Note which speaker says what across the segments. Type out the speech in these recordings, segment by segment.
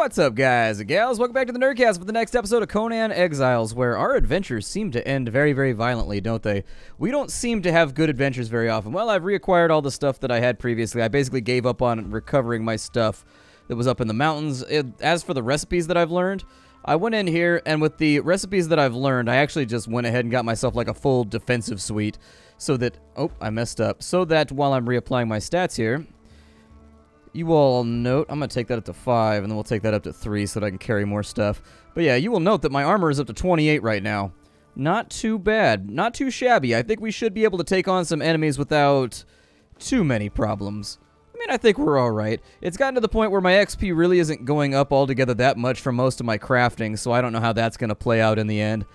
Speaker 1: What's up, guys and gals? Welcome back to the Nerdcast for the next episode of Conan Exiles, where our adventures seem to end very, very violently, don't they? We don't seem to have good adventures very often. Well, I've reacquired all the stuff that I had previously. I basically gave up on recovering my stuff that was up in the mountains. As for the recipes that I've learned, I went in here, and with the recipes that I've learned, I actually just went ahead and got myself like a full defensive suite, so that... Oh, I messed up. So that while I'm reapplying my stats here... You all note, I'm going to take that up to 5, and then we'll take that up to 3 so that I can carry more stuff. But yeah, you will note that my armor is up to 28 right now. Not too bad. Not too shabby. I think we should be able to take on some enemies without too many problems. I mean, I think we're alright. It's gotten to the point where my XP really isn't going up altogether that much from most of my crafting, so I don't know how that's going to play out in the end.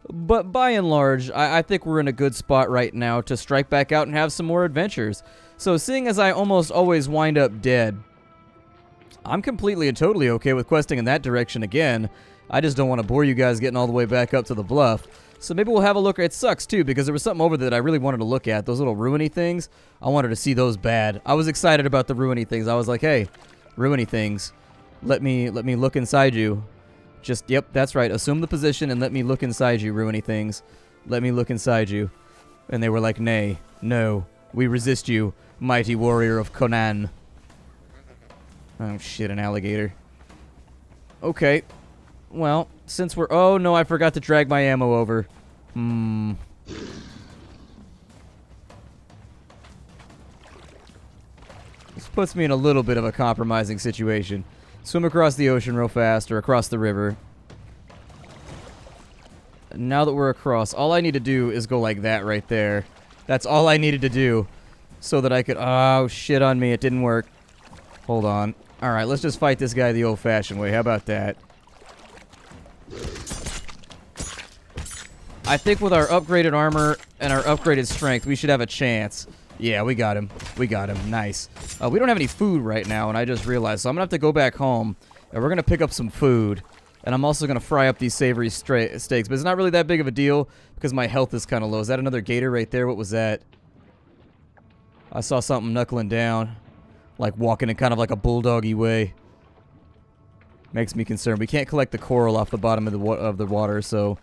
Speaker 1: But by and large, I think we're in a good spot right now to strike back out and have some more adventures. So seeing as I almost always wind up dead, I'm completely and totally okay with questing in that direction again. I just don't want to bore you guys getting all the way back up to the bluff. So maybe we'll have a look. It sucks too, because there was something over there that I really wanted to look at. Those little ruiny things. I wanted to see those bad. I was excited about the ruiny things. I was like, hey, ruiny things, let me look inside you. Just, yep, that's right. Assume the position and let me look inside you, ruiny things. Let me look inside you. And they were like, nay, no, we resist you, mighty warrior of Conan. Oh, shit, an alligator. Okay. Well, since we're... Oh, no, I forgot to drag my ammo over. This puts me in a little bit of a compromising situation. Swim across the ocean real fast, or across the river. Now that we're across, all I need to do is go like that right there. That's all I needed to do. So that I could... Oh, shit on me. It didn't work. Hold on. Alright, let's just fight this guy the old-fashioned way. How about that? I think with our upgraded armor and our upgraded strength, we should have a chance. Yeah, we got him. We got him. Nice. We don't have any food right now, and I just realized. So I'm going to have to go back home, and we're going to pick up some food. And I'm also going to fry up these savory steaks. But it's not really that big of a deal, because my health is kind of low. Is that another gator right there? What was that? I saw something knuckling down. Like walking in kind of like a bulldoggy way. Makes me concerned. We can't collect the coral off the bottom of the water, so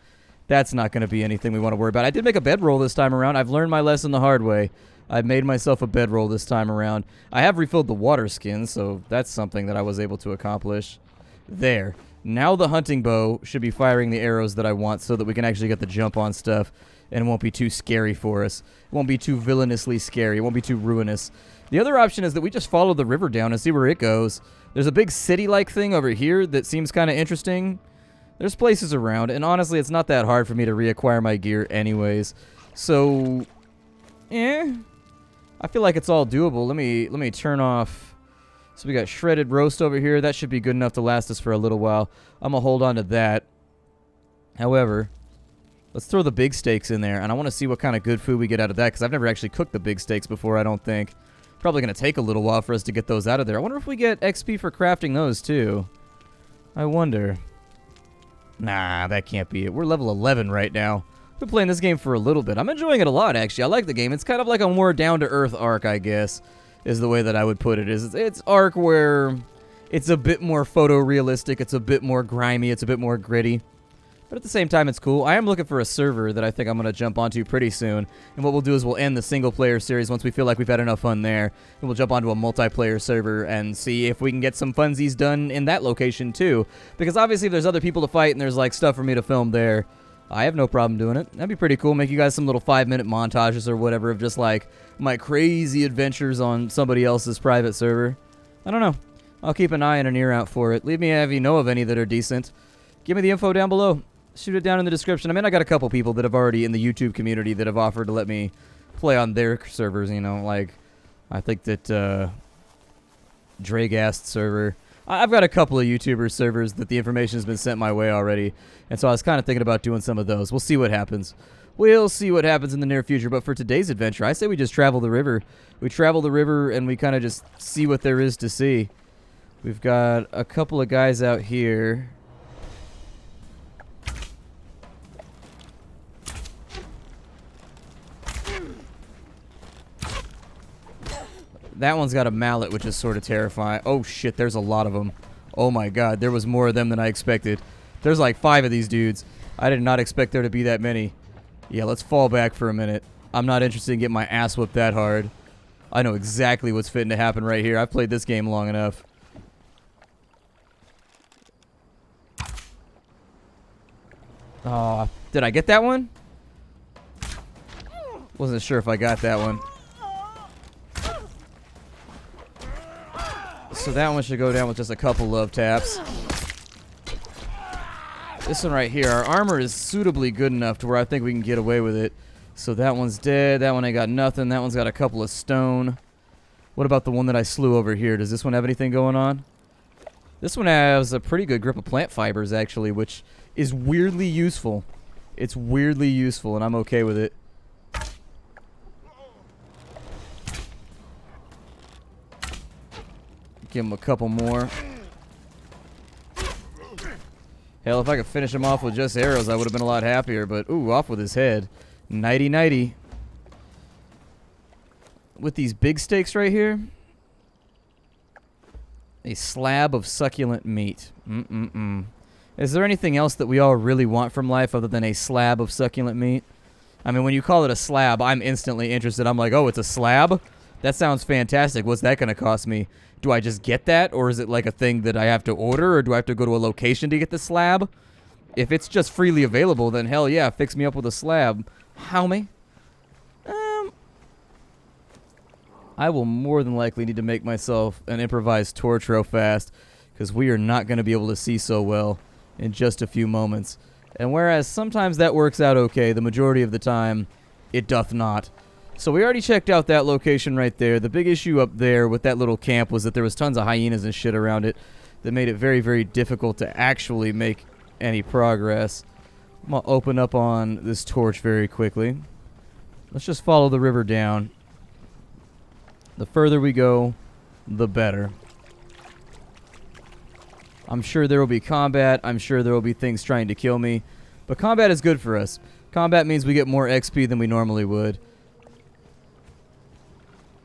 Speaker 1: that's not going to be anything we want to worry about. I did make a bedroll this time around. I've learned my lesson the hard way. I've made myself a bedroll this time around. I have refilled the water skin, so that's something that I was able to accomplish. There. Now the hunting bow should be firing the arrows that I want so that we can actually get the jump on stuff and it won't be too scary for us. It won't be too villainously scary. It won't be too ruinous. The other option is that we just follow the river down and see where it goes. There's a big city-like thing over here that seems kind of interesting. There's places around, and honestly, it's not that hard for me to reacquire my gear anyways. So, I feel like it's all doable. Let me turn off. So we got shredded roast over here. That should be good enough to last us for a little while. I'm going to hold on to that. However, let's throw the big steaks in there, and I want to see what kind of good food we get out of that, because I've never actually cooked the big steaks before, I don't think. Probably going to take a little while for us to get those out of there. I wonder if we get XP for crafting those, too. I wonder. Nah, that can't be it. We're level 11 right now. I've been playing this game for a little bit. I'm enjoying it a lot, actually. I like the game. It's kind of like a more down-to-earth arc, I guess, is the way that I would put it. It's arc where it's a bit more photorealistic. It's a bit more grimy. It's a bit more gritty. But at the same time, it's cool. I am looking for a server that I think I'm going to jump onto pretty soon. And what we'll do is we'll end the single-player series once we feel like we've had enough fun there. And we'll jump onto a multiplayer server and see if we can get some funsies done in that location, too. Because obviously, if there's other people to fight and there's, like, stuff for me to film there, I have no problem doing it. That'd be pretty cool. Make you guys some little 5-minute montages or whatever of just, like, my crazy adventures on somebody else's private server. I don't know. I'll keep an eye and an ear out for it. Leave me if you know of any that are decent. Give me the info down below. Shoot it down in the description. I mean, I got a couple people that have already in the YouTube community that have offered to let me play on their servers, you know, like, I think that, Dragast server. I've got a couple of YouTuber servers that the information has been sent my way already, and so I was kind of thinking about doing some of those. We'll see what happens. We'll see what happens in the near future, but for today's adventure, I say we just travel the river. We travel the river, and we kind of just see what there is to see. We've got a couple of guys out here. That one's got a mallet, which is sort of terrifying. Oh, shit, there's a lot of them. Oh my god, there was more of them than I expected. There's like 5 of these dudes. I did not expect there to be that many. Yeah, let's fall back for a minute. I'm not interested in getting my ass whipped that hard. I know exactly what's fitting to happen right here. I've played this game long enough. Oh, did I get that one? Wasn't sure if I got that one. So that one should go down with just a couple love taps. This one right here, our armor is suitably good enough to where I think we can get away with it. So that one's dead. That one ain't got nothing. That one's got a couple of stone. What about the one that I slew over here? Does this one have anything going on? This one has a pretty good grip of plant fibers, actually, which is weirdly useful. It's weirdly useful, and I'm okay with it. Give him a couple more. Hell, if I could finish him off with just arrows, I would have been a lot happier. But, ooh, off with his head. Nighty-nighty. With these big steaks right here. A slab of succulent meat. Is there anything else that we all really want from life other than a slab of succulent meat? I mean, when you call it a slab, I'm instantly interested. I'm like, oh, it's a slab? That sounds fantastic. What's that going to cost me? Do I just get that? Or is it like a thing that I have to order? Or do I have to go to a location to get the slab? If it's just freely available, then hell yeah, fix me up with a slab. How many? I will more than likely need to make myself an improvised torch real fast, because we are not going to be able to see so well in just a few moments. And whereas sometimes that works out okay, the majority of the time it doth not. So we already checked out that location right there. The big issue up there with that little camp was that there was tons of hyenas and shit around it that made it very, very difficult to actually make any progress. I'm going to open up on this torch very quickly. Let's just follow the river down. The further we go, the better. I'm sure there will be combat. I'm sure there will be things trying to kill me. But combat is good for us. Combat means we get more XP than we normally would.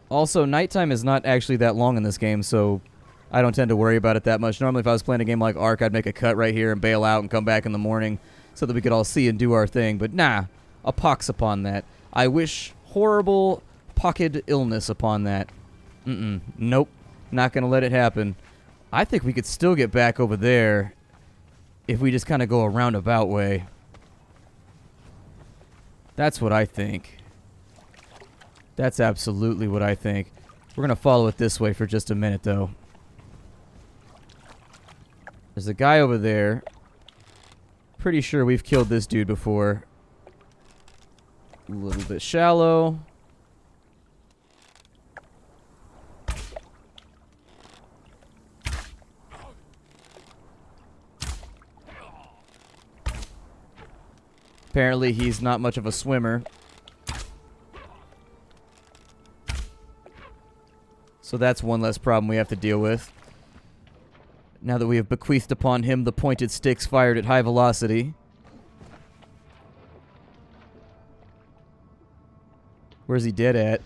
Speaker 1: Also, nighttime is not actually that long in this game, so I don't tend to worry about it that much. Normally, if I was playing a game like Ark, I'd make a cut right here and bail out and come back in the morning so that we could all see and do our thing. But nah, a pox upon that. I wish horrible pocket illness upon that. Nope. Not going to let it happen. I think we could still get back over there if we just kind of go a roundabout way. That's what I think. That's absolutely what I think. We're going to follow it this way for just a minute, though. There's a guy over there. Pretty sure we've killed this dude before. A little bit shallow. Apparently he's not much of a swimmer. So that's one less problem we have to deal with. Now that we have bequeathed upon him the pointed sticks fired at high velocity. Where's he dead at?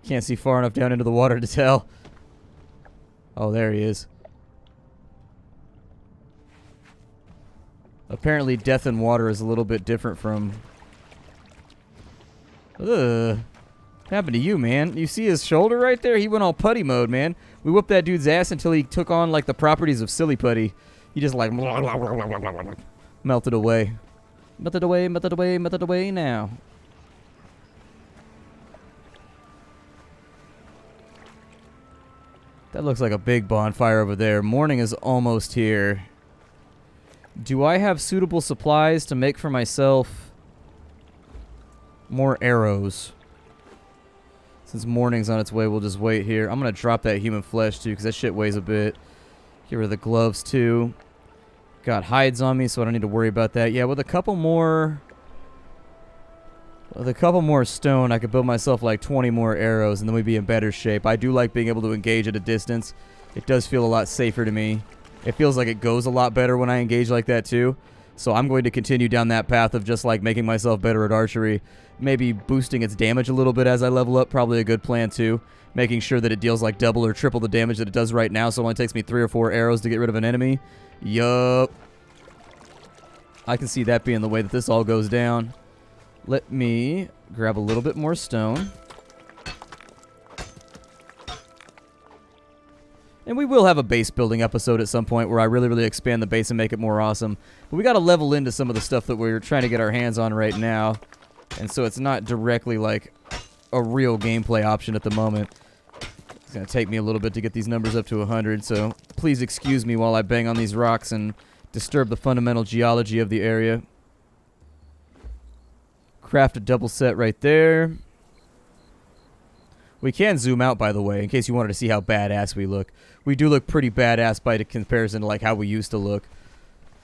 Speaker 1: Can't see far enough down into the water to tell. Oh, there he is. Apparently death in water is a little bit different from... Ugh. What happened to you, man? You see his shoulder right there? He went all putty mode, man. We whooped that dude's ass until he took on, like, the properties of silly putty. He just, like... melted away. Melted away, melted away, melted away now. That looks like a big bonfire over there. Morning is almost here. Do I have suitable supplies to make for myself more arrows? Since morning's on its way, we'll just wait here. I'm going to drop that human flesh, too, because that shit weighs a bit. Get rid of the gloves, too. Got hides on me, so I don't need to worry about that. Yeah, with a couple more... With a couple more stone, I could build myself like 20 more arrows, and then we'd be in better shape. I do like being able to engage at a distance. It does feel a lot safer to me. It feels like it goes a lot better when I engage like that, too. So I'm going to continue down that path of just like making myself better at archery. Maybe boosting its damage a little bit as I level up. Probably a good plan too. Making sure that it deals like double or triple the damage that it does right now. So it only takes me 3 or 4 arrows to get rid of an enemy. Yup. I can see that being the way that this all goes down. Let me grab a little bit more stone. And we will have a base building episode at some point where I really expand the base and make it more awesome. But we got to level into some of the stuff that we're trying to get our hands on right now. And so it's not directly like a real gameplay option at the moment. It's going to take me a little bit to get these numbers up to 100. So please excuse me while I bang on these rocks and disturb the fundamental geology of the area. Craft a double set right there. We can zoom out, by the way, in case you wanted to see how badass we look. We do look pretty badass by comparison to like how we used to look.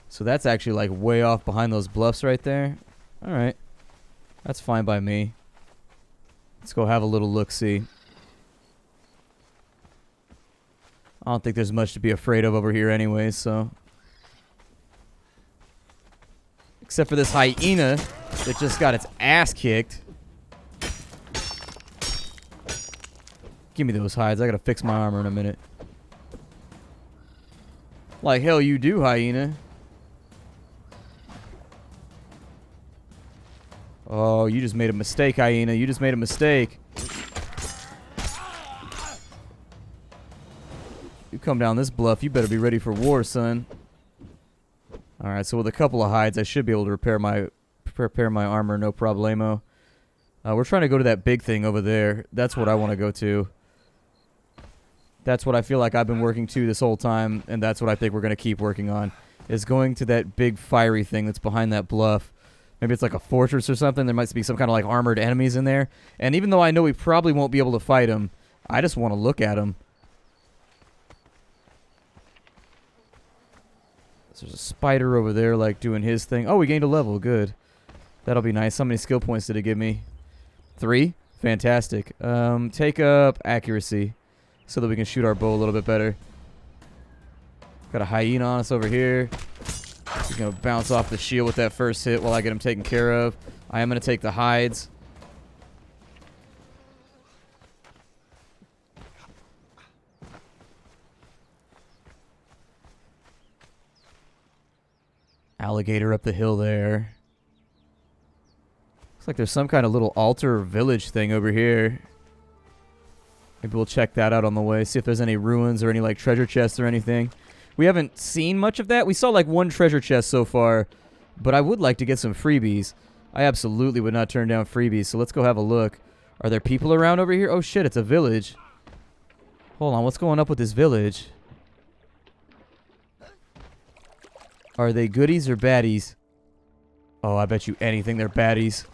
Speaker 1: So that's actually like way off behind those bluffs right there. All right. That's fine by me. Let's go have a little look-see. I don't think there's much to be afraid of over here anyways, so. Except for this hyena that just got its ass kicked. Give me those hides. I gotta fix my armor in a minute. Like hell you do, hyena. Oh, you just made a mistake, hyena. You just made a mistake. You come down this bluff, you better be ready for war, son. Alright, so with a couple of hides, I should be able to prepare my armor, no problemo. We're trying to go to that big thing over there. That's what I want to go to. That's what I feel like I've been working to this whole time, and that's what I think we're going to keep working on, is going to that big fiery thing that's behind that bluff. Maybe it's like a fortress or something. There might be some kind of like armored enemies in there. And even though I know we probably won't be able to fight them, I just want to look at them. There's a spider over there like doing his thing. Oh, we gained a level. Good. That'll be nice. How many skill points did it give me? 3? Fantastic. Take up accuracy so that we can shoot our bow a little bit better. Got a hyena on us over here. He's going to bounce off the shield with that first hit while I get him taken care of. I am going to take the hides. Alligator up the hill there. Looks like there's some kind of little altar or village thing over here. Maybe we'll check that out on the way. See if there's any ruins or any like treasure chests or anything. We haven't seen much of that. We saw like one treasure chest so far, but I would like to get some freebies. I absolutely would not turn down freebies, so let's go have a look. Are there people around over here? Oh shit, it's a village. Hold on, what's going up with this village? Are they goodies or baddies? Oh, I bet you anything they're baddies.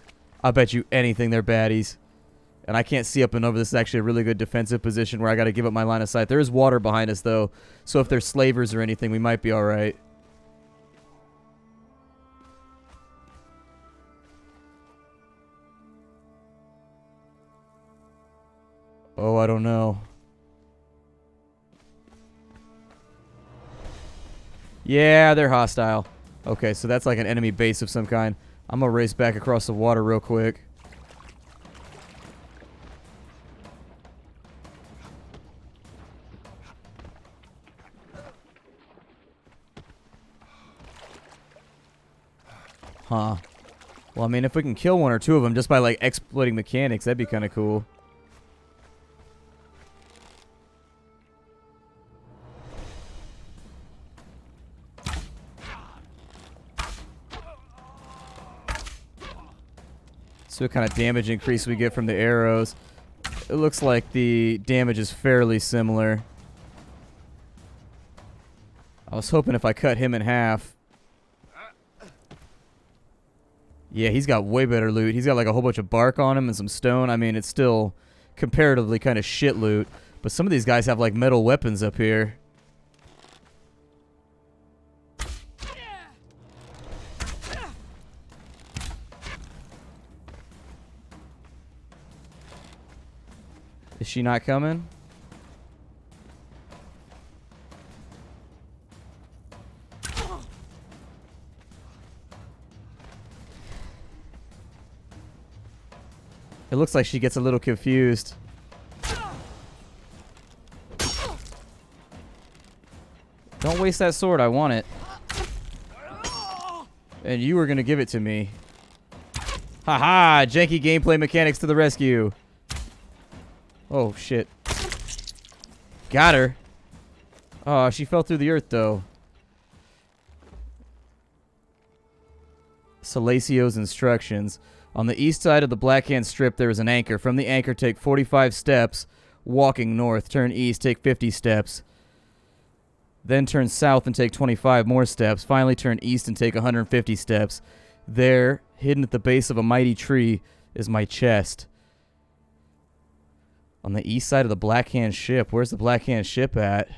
Speaker 1: I bet you anything they're baddies. And I can't see up and over. This is actually a really good defensive position where I got to give up my line of sight. There is water behind us, though. So if there's slavers or anything, we might be all right. Oh, I don't know. Yeah, they're hostile. Okay, so that's like an enemy base of some kind. I'm going to race back across the water real quick. Huh. Well, I mean, if we can kill one or two of them just by, like, exploiting mechanics, that'd be kind of cool. So what kind of damage increase we get from the arrows. It looks like the damage is fairly similar. I was hoping if I cut him in half. Yeah, he's got way better loot. He's got like a whole bunch of bark on him and some stone. I mean, it's still comparatively kind of shit loot. But some of these guys have like metal weapons up here. Is she not coming? It looks like she gets a little confused. Don't waste that sword. I want it. And you were going to give it to me. Haha! Janky gameplay mechanics to the rescue. Oh, shit. Got her. Oh, she fell through the earth, though. Salacio's instructions. On the east side of the Blackhand Strip, there is an anchor. From the anchor, take 45 steps. Walking north, turn east, take 50 steps. Then turn south and take 25 more steps. Finally, turn east and take 150 steps. There, hidden at the base of a mighty tree, is my chest. On the east side of the Blackhand ship. Where's the Blackhand ship at?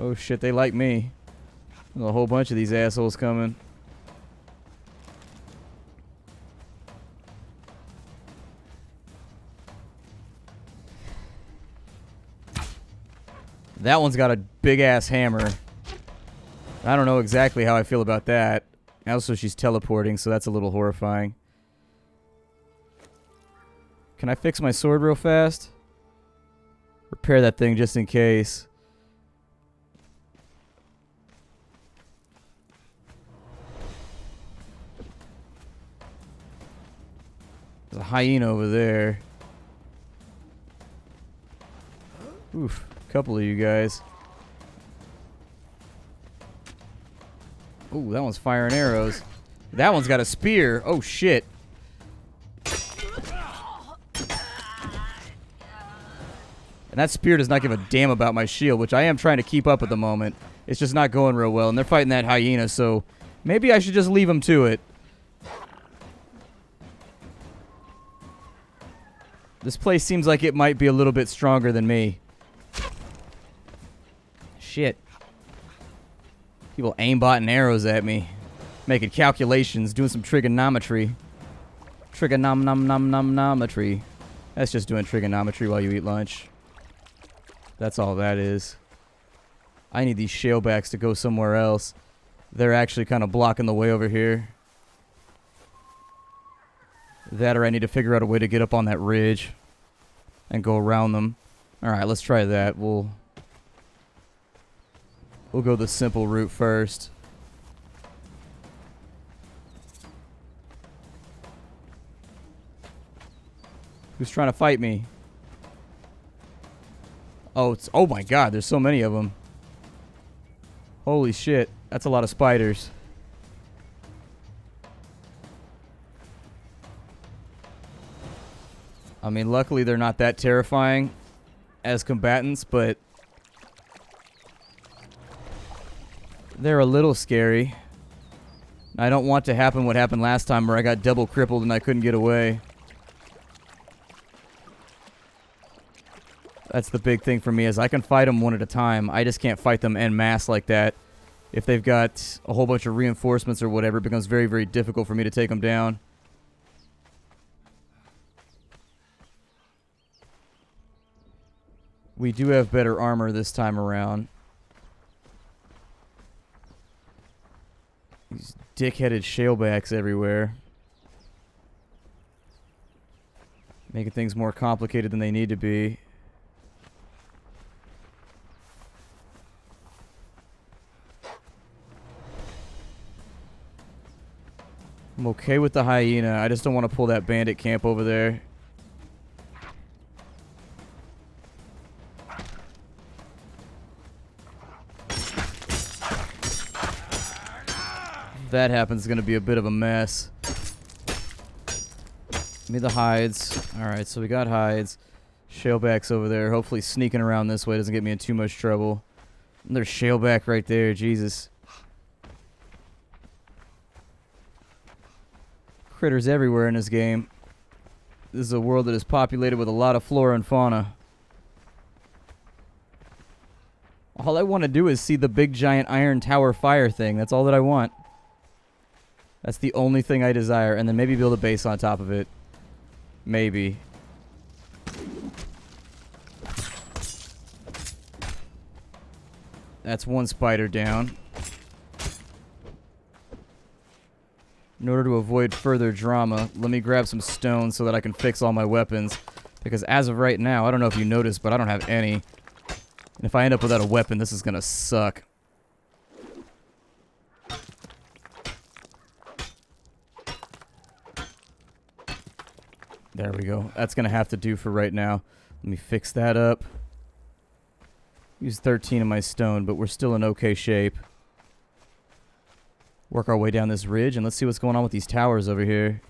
Speaker 1: Oh shit, they like me. There's a whole bunch of these assholes coming. That one's got a big ass hammer. I don't know exactly how I feel about that. Also, she's teleporting, so that's a little horrifying. Can I fix my sword real fast? Repair that thing just in case. There's a hyena over there. Oof, a couple of you guys. Ooh, that one's firing arrows. That one's got a spear. Oh, shit. And that spear does not give a damn about my shield, which I am trying to keep up at the moment. It's just not going real well, and they're fighting that hyena, so maybe I should just leave them to it. This place seems like it might be a little bit stronger than me. Shit. People aimbotting arrows at me. Making calculations, doing some trigonometry. Trigonometry. That's just doing trigonometry while you eat lunch. That's all that is. I need these shalebacks to go somewhere else. They're actually kind of blocking the way over here. That or I need to figure out a way to get up on that ridge and go around them. Alright, let's try that. We'll go the simple route first. Who's trying to fight me? Oh my god, there's so many of them. Holy shit, that's a lot of spiders. I mean, luckily they're not that terrifying as combatants, but they're a little scary. I don't want to happen what happened last time where I got double crippled and I couldn't get away. That's the big thing for me, is I can fight them one at a time. I just can't fight them en masse like that. If they've got a whole bunch of reinforcements or whatever, it becomes very, very difficult for me to take them down. We do have better armor this time around. These dick-headed shalebacks everywhere. Making things more complicated than they need to be. I'm okay with the hyena. I just don't want to pull that bandit camp over there. If that happens, it's going to be a bit of a mess. Give me the hides. Alright, so we got hides. Shalebacks over there. Hopefully sneaking around this way doesn't get me in too much trouble. And there's shaleback right there. Jesus. Critters everywhere in this game. This is a world that is populated with a lot of flora and fauna. All I want to do is see the big giant iron tower fire thing. That's all that I want. That's the only thing I desire. And then maybe build a base on top of it. Maybe. That's one spider down. In order to avoid further drama, let me grab some stone so that I can fix all my weapons. Because as of right now, I don't know if you noticed, but I don't have any. And if I end up without a weapon, this is gonna suck. There we go. That's gonna have to do for right now. Let me fix that up. Use 13 of my stone, but we're still in okay shape. Work our way down this ridge, and let's see what's going on with these towers over here.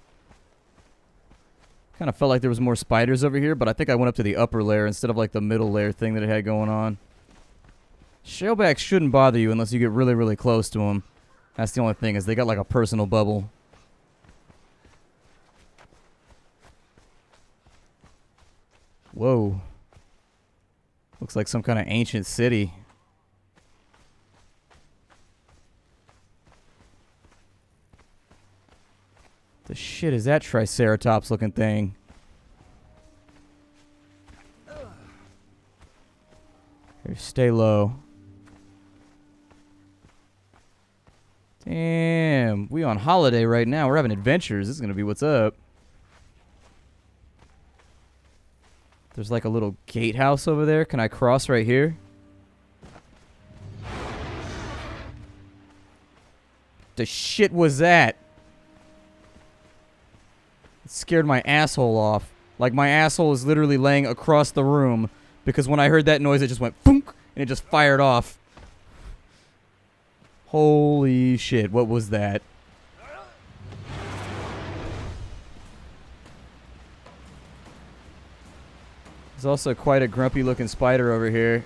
Speaker 1: Kind of felt like there was more spiders over here, but I think I went up to the upper layer instead of like the middle layer thing that it had going on. Shellbacks shouldn't bother you unless you get really, really close to them. That's the only thing, is they got like a personal bubble. Whoa. Looks like some kind of ancient city. The shit is that Triceratops looking thing? Here, stay low. Damn, we on holiday right now. We're having adventures. This is gonna be what's up. There's like a little gatehouse over there. Can I cross right here? The shit was that? It scared my asshole off. Like my asshole is literally laying across the room because when I heard that noise, it just went boom and it just fired off. Holy shit, what was that? There's also quite a grumpy looking spider over here.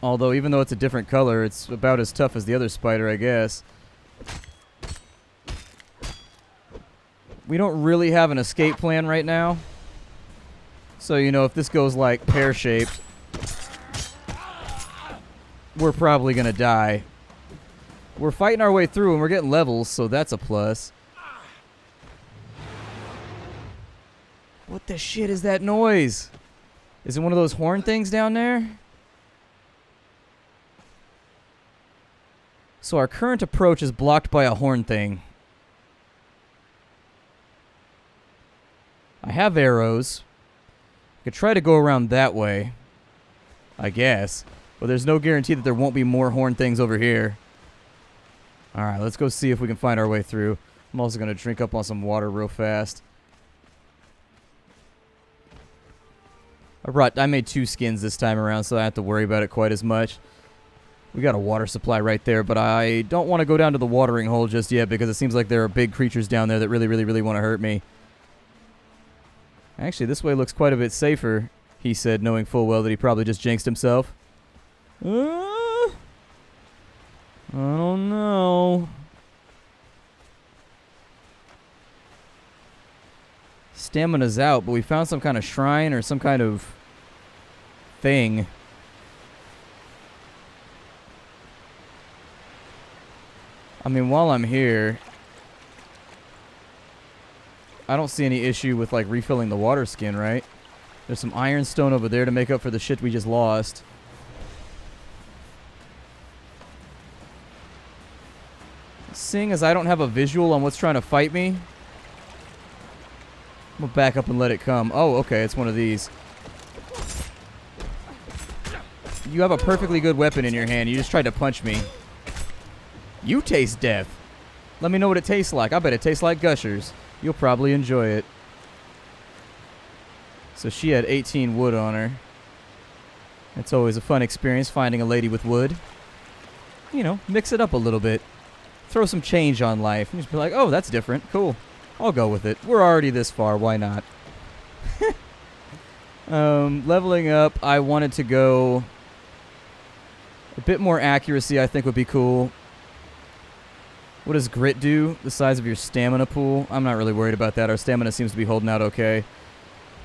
Speaker 1: Although even though it's a different color, it's about as tough as the other spider, I guess. We don't really have an escape plan right now. So, you know, if this goes like pear-shaped, we're probably gonna die. We're fighting our way through and we're getting levels, so that's a plus. What the shit is that noise? Is it one of those horn things down there? So our current approach is blocked by a horn thing. I have arrows. I could try to go around that way, I guess. But there's no guarantee that there won't be more horn things over here. Alright, let's go see if we can find our way through. I'm also going to drink up on some water real fast. I made 2 skins this time around, so I don't have to worry about it quite as much. We got a water supply right there, but I don't want to go down to the watering hole just yet because it seems like there are big creatures down there that really want to hurt me. Actually, this way looks quite a bit safer, he said, knowing full well that he probably just jinxed himself. I don't know. Stamina's out, but we found some kind of shrine or some kind of thing. I mean, while I'm here, I don't see any issue with like refilling the water skin, right? There's some ironstone over there to make up for the shit we just lost. Seeing as I don't have a visual on what's trying to fight me, I'm gonna back up and let it come. Oh, okay, it's one of these. You have a perfectly good weapon in your hand. You just tried to punch me. You taste death. Let me know what it tastes like. I bet it tastes like Gushers. You'll probably enjoy it. So she had 18 wood on her. It's always a fun experience finding a lady with wood. You know, mix it up a little bit. Throw some change on life. And just be like, oh, that's different. Cool. I'll go with it. We're already this far. Why not? Leveling up, I wanted to go a bit more accuracy, I think would be cool. What does grit do? The size of your stamina pool? I'm not really worried about that. Our stamina seems to be holding out okay.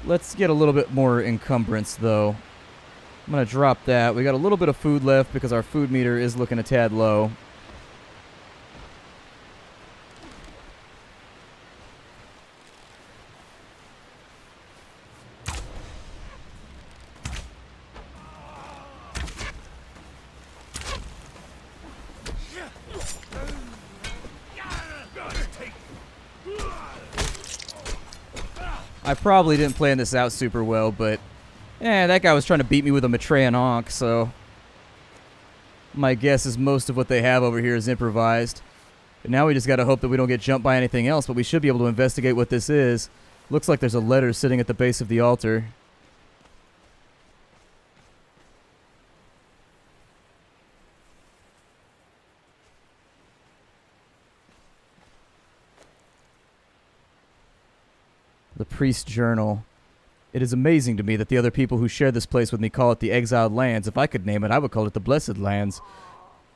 Speaker 1: Let's get a little bit more encumbrance, though. I'm going to drop that. We got a little bit of food left because our food meter is looking a tad low. I probably didn't plan this out super well, but that guy was trying to beat me with a Maitreyan Ankh, so my guess is most of what they have over here is improvised. And now we just got to hope that we don't get jumped by anything else, but we should be able to investigate what this is. Looks like there's a letter sitting at the base of the altar. The priest's journal. It is amazing to me that the other people who share this place with me call it the exiled lands. If I could name it, I would call it the blessed lands.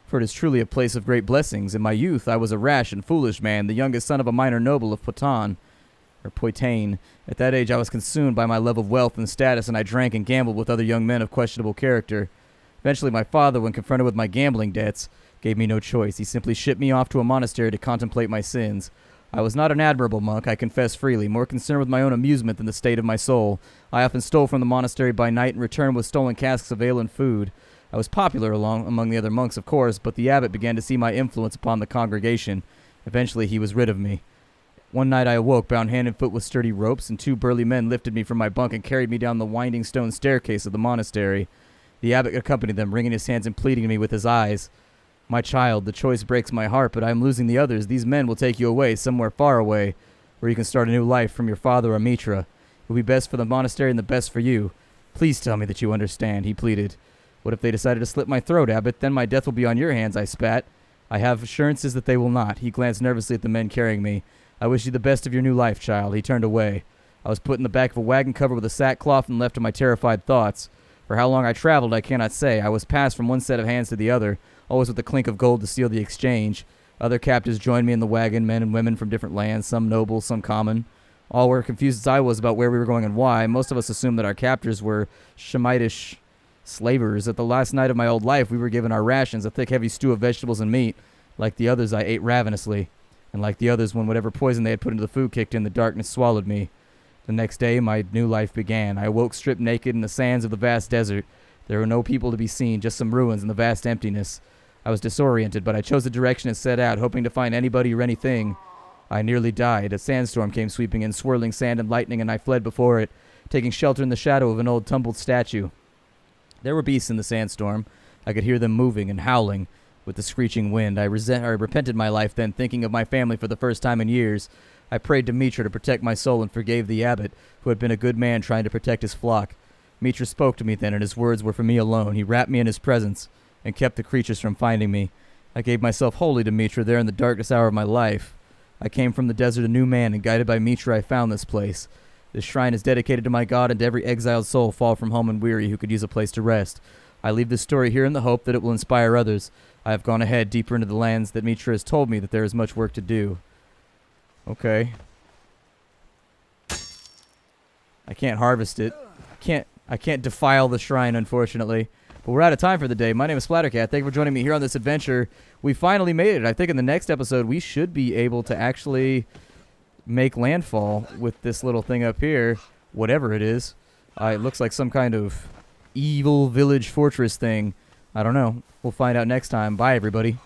Speaker 1: For it is truly a place of great blessings. In my youth, I was a rash and foolish man, the youngest son of a minor noble of Poitain. At that age, I was consumed by my love of wealth and status, and I drank and gambled with other young men of questionable character. Eventually, my father, when confronted with my gambling debts, gave me no choice. He simply shipped me off to a monastery to contemplate my sins. I was not an admirable monk, I confess freely, more concerned with my own amusement than the state of my soul. I often stole from the monastery by night and returned with stolen casks of ale and food. I was popular among the other monks, of course, but the abbot began to see my influence upon the congregation. Eventually, he was rid of me. One night I awoke, bound hand and foot with sturdy ropes, and 2 burly men lifted me from my bunk and carried me down the winding stone staircase of the monastery. The abbot accompanied them, wringing his hands and pleading to me with his eyes. My child, the choice breaks my heart, but I am losing the others. These men will take you away, somewhere far away, where you can start a new life from your father or Mitra. It will be best for the monastery and the best for you. Please tell me that you understand, he pleaded. What if they decided to slit my throat, Abbot? Then my death will be on your hands, I spat. I have assurances that they will not. He glanced nervously at the men carrying me. I wish you the best of your new life, child. He turned away. I was put in the back of a wagon covered with a sackcloth and left to my terrified thoughts. For how long I traveled, I cannot say. I was passed from one set of hands to the other, always with the clink of gold to seal the exchange. Other captives joined me in the wagon, men and women from different lands, some noble, some common. All were confused as I was about where we were going and why. Most of us assumed that our captors were Shemitish slavers. At the last night of my old life, we were given our rations, a thick, heavy stew of vegetables and meat. Like the others, I ate ravenously. And like the others, when whatever poison they had put into the food kicked in, the darkness swallowed me. The next day, my new life began. I awoke stripped naked in the sands of the vast desert. There were no people to be seen, just some ruins and the vast emptiness. I was disoriented, but I chose a direction and set out, hoping to find anybody or anything. I nearly died. A sandstorm came sweeping in, swirling sand and lightning, and I fled before it, taking shelter in the shadow of an old tumbled statue. There were beasts in the sandstorm. I could hear them moving and howling with the screeching wind. I repented my life then, thinking of my family for the first time in years. I prayed to Mitra to protect my soul and forgave the abbot, who had been a good man trying to protect his flock. Mitra spoke to me then, and his words were for me alone. He wrapped me in his presence and kept the creatures from finding me. I gave myself wholly to Mitra there in the darkest hour of my life. I came from the desert a new man, and guided by Mitra I found this place. This shrine is dedicated to my God and to every exiled soul far from home and weary who could use a place to rest. I leave this story here in the hope that it will inspire others. I have gone ahead deeper into the lands that Mitra has told me that there is much work to do. Okay. I can't harvest it. I can't defile the shrine, unfortunately. But we're out of time for the day. My name is Splattercat. Thank you for joining me here on this adventure. We finally made it. I think in the next episode, we should be able to actually make landfall with this little thing up here. Whatever it is. It looks like some kind of evil village fortress thing. I don't know. We'll find out next time. Bye, everybody.